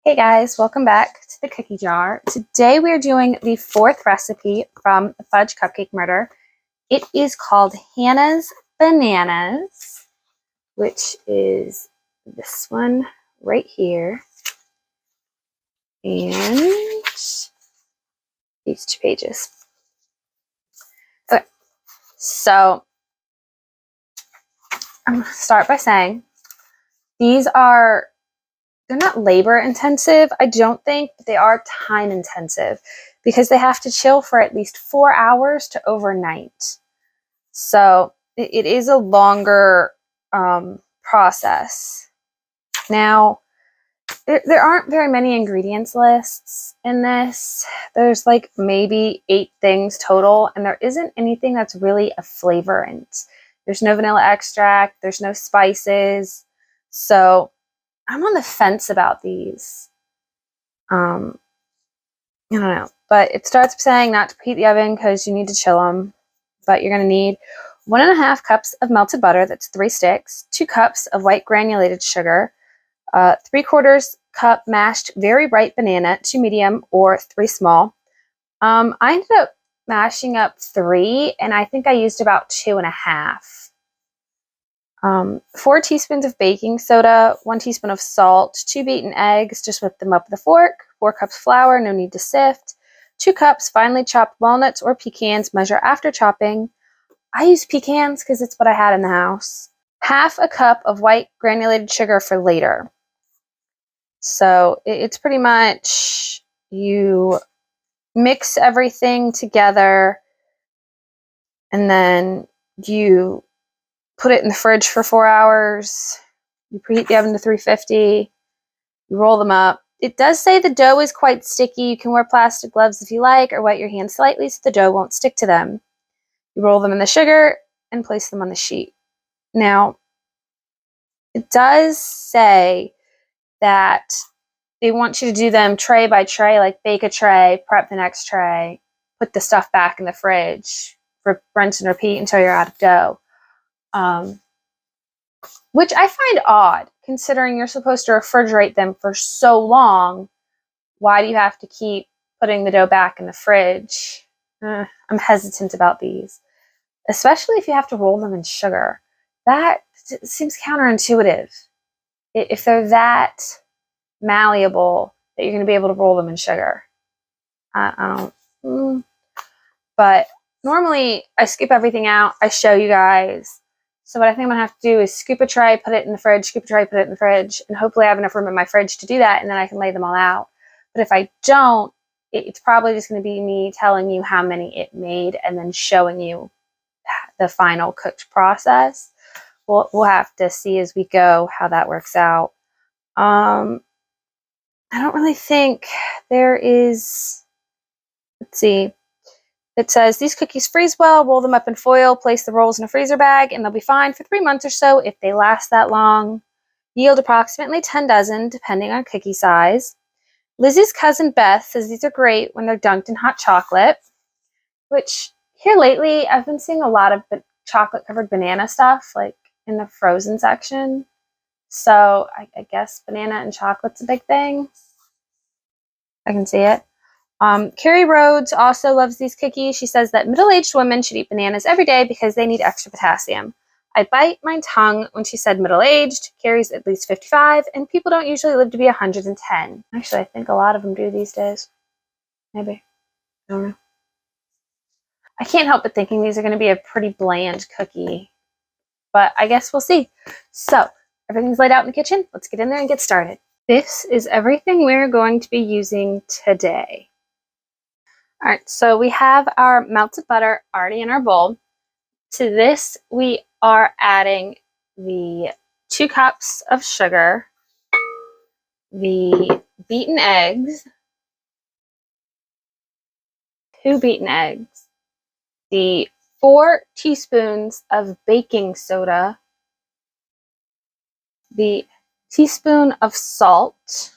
Hey guys, welcome back to the cookie jar. Today we are doing the fourth recipe from the Fudge Cupcake Murder. It is called Hannah's Bananas, which is this one right here, and these 2 pages. Okay, so I'm going to start by saying they're not labor intensive, I don't think, but they are time intensive because they have to chill for at least 4 hours to overnight. So it is a longer process. Now, there aren't very many ingredients lists in this. There's like maybe 8 things total, and there isn't anything that's really a flavorant. There's no vanilla extract, there's no spices. So I'm on the fence about these. I don't know. But it starts saying not to preheat the oven because you need to chill them. But you're going to need 1.5 cups of melted butter, that's 3 sticks, 2 cups of white granulated sugar, 3/4 cup mashed very ripe banana, 2 medium or 3 small. I ended up mashing up 3, and I think I used about 2.5. 4 teaspoons of baking soda, 1 teaspoon of salt, 2 beaten eggs, just whip them up with a fork, 4 cups flour, no need to sift, 2 cups finely chopped walnuts or pecans, measure after chopping. I use pecans because it's what I had in the house. 1/2 cup of white granulated sugar for later. So it's pretty much you mix everything together and then you put it in the fridge for 4 hours. You preheat the oven to 350. You roll them up. It does say the dough is quite sticky. You can wear plastic gloves if you like, or wet your hands slightly so the dough won't stick to them. You roll them in the sugar and place them on the sheet. Now, it does say that they want you to do them tray by tray, like bake a tray, prep the next tray, put the stuff back in the fridge, rinse and repeat until you're out of dough. Which I find odd, considering you're supposed to refrigerate them for so long. Why do you have to keep putting the dough back in the fridge? I'm hesitant about these, especially if you have to roll them in sugar. That seems counterintuitive. If they're that malleable that you're going to be able to roll them in sugar. I don't. But normally I scoop everything out. I show you guys. So what I think I'm going to have to do is scoop a tray, put it in the fridge, scoop a tray, put it in the fridge, and hopefully I have enough room in my fridge to do that, and then I can lay them all out. But if I don't, it's probably just going to be me telling you how many it made and then showing you the final cooked process. We'll have to see as we go how that works out. I don't really think there is, let's see. It says, these cookies freeze well, roll them up in foil, place the rolls in a freezer bag, and they'll be fine for 3 months or so if they last that long. Yield approximately 10 dozen, depending on cookie size. Lizzie's cousin Beth says these are great when they're dunked in hot chocolate, which here lately I've been seeing a lot of chocolate-covered banana stuff, like in the frozen section. So I guess banana and chocolate's a big thing. I can see it. Carrie Rhodes also loves these cookies. She says that middle-aged women should eat bananas every day because they need extra potassium. I bite my tongue when she said middle-aged. Carrie's at least 55, and people don't usually live to be 110. Actually, I think a lot of them do these days. Maybe. I don't know. I can't help but thinking these are going to be a pretty bland cookie, but I guess we'll see. So, everything's laid out in the kitchen. Let's get in there and get started. This is everything we're going to be using today. All right, so we have our melted butter already in our bowl. To this, we are adding the 2 cups of sugar, the beaten eggs, 2 beaten eggs, the 4 teaspoons of baking soda, the teaspoon of salt,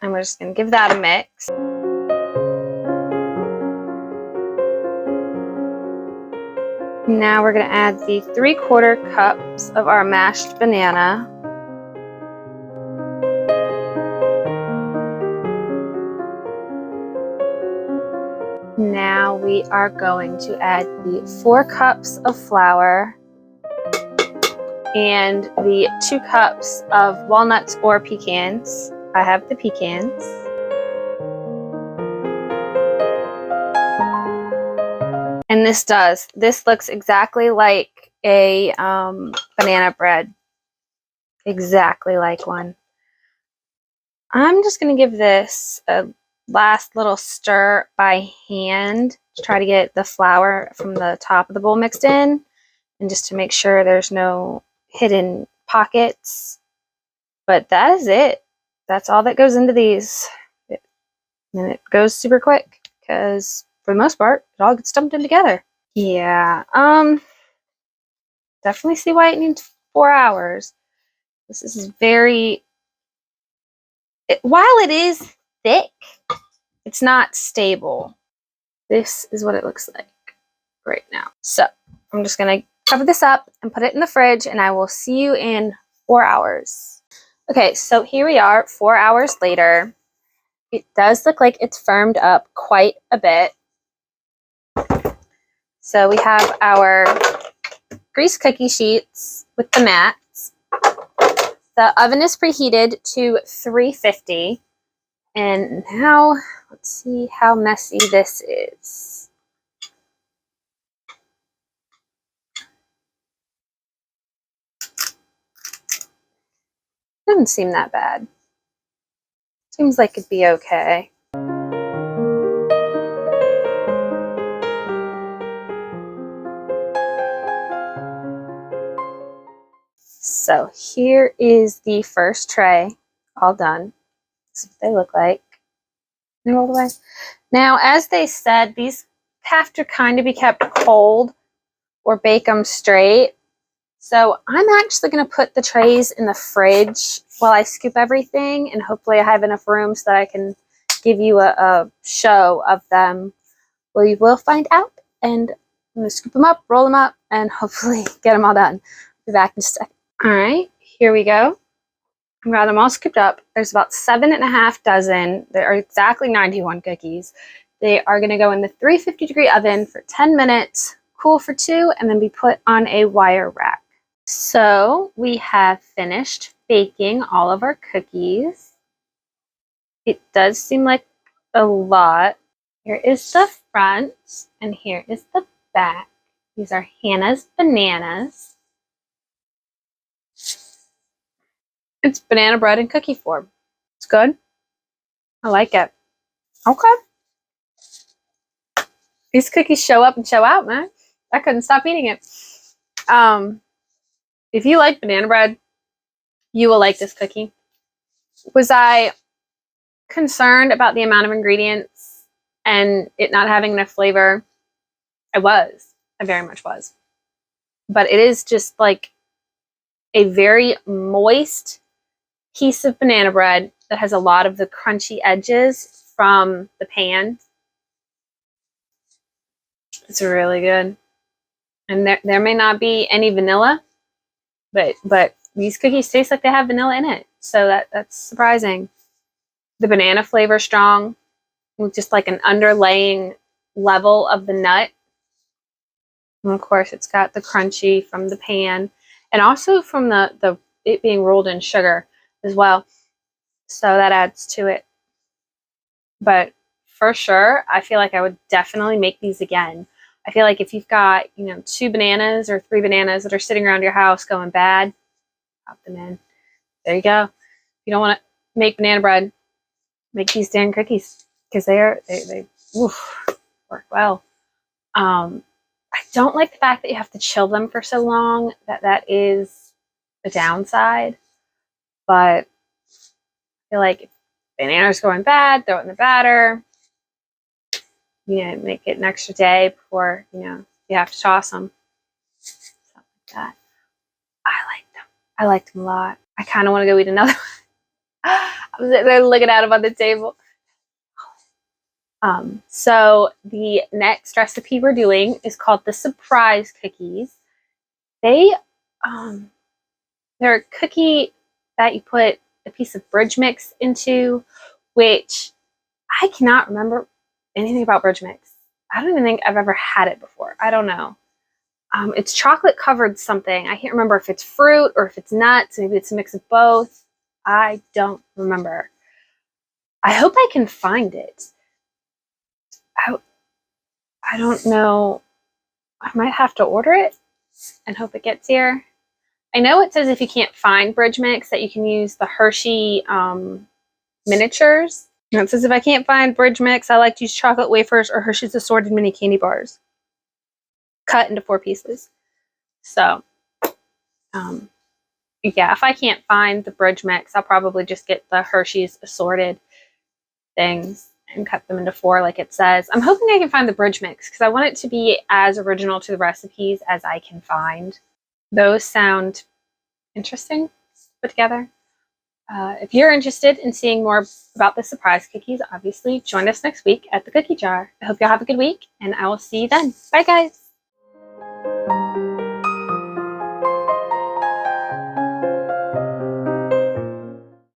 and we're just going to give that a mix. Now we're going to add the 3/4 cups of our mashed banana. we are going to add the 4 cups of flour and the 2 cups of walnuts or pecans. I have the pecans. And this looks exactly like a banana bread. Exactly like one. I'm just going to give this a last little stir by hand to try to get the flour from the top of the bowl mixed in, and just to make sure there's no hidden pockets. But that is it. That's all that goes into these. And it goes super quick because for the most part, it all gets dumped in together. Yeah, definitely see why it needs 4 hours. This is while it is thick, it's not stable. This is what it looks like right now. So I'm just gonna cover this up and put it in the fridge, and I will see you in 4 hours. Okay, so here we are 4 hours later. It does look like it's firmed up quite a bit. So we have our grease cookie sheets with the mats. The oven is preheated to 350. And now let's see how messy this is. Doesn't seem that bad. Seems like it'd be okay. So here is the first tray, all done. This is what they look like. They're all the way. Now, as they said, these have to kind of be kept cold or bake them straight. So I'm actually going to put the trays in the fridge while I scoop everything, and hopefully I have enough room so that I can give you a show of them. Well, you will find out, and I'm going to scoop them up, roll them up, and hopefully get them all done. Be back in just a second. All right, here we go. I've got them all scooped up. There's about 7.5 dozen. There are exactly 91 cookies. They are going to go in the 350-degree oven for 10 minutes, cool for 2, and then be put on a wire rack. So we have finished baking all of our cookies. It does seem like a lot. Here is the front, and here is the back. These are Hannah's bananas. It's banana bread in cookie form. It's good. I like it. Okay. These cookies show up and show out, man. I couldn't stop eating it. If you like banana bread, you will like this cookie. Was I concerned about the amount of ingredients and it not having enough flavor? I was. I very much was. But it is just like a very moist piece of banana bread that has a lot of the crunchy edges from the pan. It's really good. And there may not be any vanilla, but these cookies taste like they have vanilla in it. So that's surprising. The banana flavor strong, with just like an underlaying level of the nut. And of course, it's got the crunchy from the pan, and also from it being rolled in sugar as well. So that adds to it. But for sure, I feel like I would definitely make these again. I feel like if you've got, 2 bananas or 3 bananas that are sitting around your house going bad, pop them in. There you go. If you don't want to make banana bread, make these damn cookies, because they work well. I don't like the fact that you have to chill them for so long. That is the downside. But I feel like if bananas going bad, throw it in the batter. Make it an extra day before you have to toss them. Something like that. I liked them a lot. I kind of want to go eat another one. I was there looking at them on the table. So the next recipe we're doing is called the surprise cookies. They're a cookie that you put a piece of bridge mix into, which I cannot remember anything about bridge mix. I don't even think I've ever had it before. I don't know. It's chocolate covered something. I can't remember if it's fruit or if it's nuts. Maybe it's a mix of both. I don't remember. I hope I can find it. I don't know. I might have to order it and hope it gets here. I know it says if you can't find Bridge Mix that you can use the Hershey miniatures. And it says if I can't find Bridge Mix, I like to use chocolate wafers or Hershey's assorted mini candy bars cut into 4 pieces. So, yeah, if I can't find the Bridge Mix, I'll probably just get the Hershey's assorted things and cut them into 4 like it says. I'm hoping I can find the Bridge Mix because I want it to be as original to the recipes as I can find. Those sound interesting put together. If you're interested in seeing more about the surprise cookies, obviously join us next week at the Cookie Jar. I hope you'll have a good week, and I will see you then. Bye, guys.